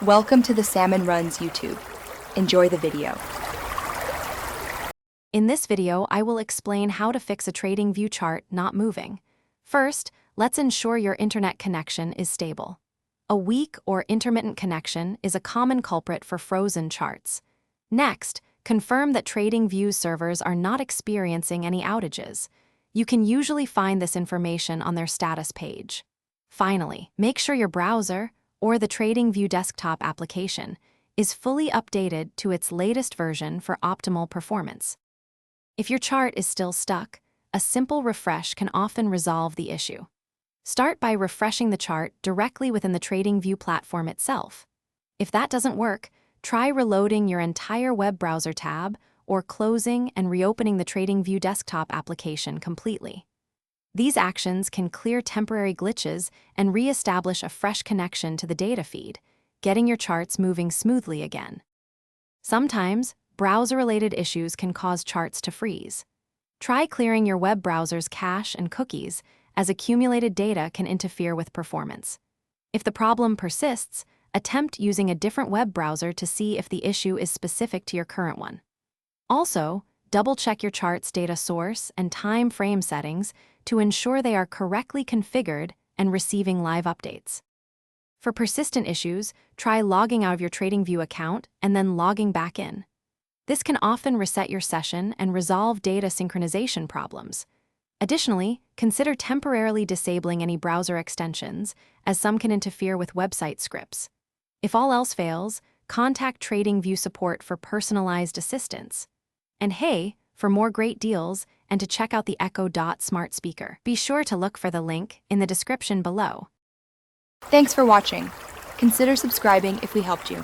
Welcome to the Salmon Runs YouTube. Enjoy the video. In this video, I will explain how to fix a TradingView chart not moving. First, let's ensure your internet connection is stable. A weak or intermittent connection is a common culprit for frozen charts. Next, confirm that TradingView's servers are not experiencing any outages. You can usually find this information on their status page. Finally, make sure your browser, or the TradingView desktop application, is fully updated to its latest version for optimal performance. If your chart is still stuck, a simple refresh can often resolve the issue. Start by refreshing the chart directly within the TradingView platform itself. If that doesn't work, try reloading your entire web browser tab or closing and reopening the TradingView desktop application completely. These actions can clear temporary glitches and re-establish a fresh connection to the data feed, getting your charts moving smoothly again. Sometimes, browser-related issues can cause charts to freeze. Try clearing your web browser's cache and cookies, as accumulated data can interfere with performance. If the problem persists, attempt using a different web browser to see if the issue is specific to your current one. Also, double-check your chart's data source and time frame settings to ensure they are correctly configured and receiving live updates. For persistent issues, try logging out of your TradingView account and then logging back in. This can often reset your session and resolve data synchronization problems. Additionally, consider temporarily disabling any browser extensions, as some can interfere with website scripts. If all else fails, contact TradingView support for personalized assistance. And hey, for more great deals and to check out the Echo Dot smart speaker, be sure to look for the link in the description below. Thanks for watching. Consider subscribing if we helped you.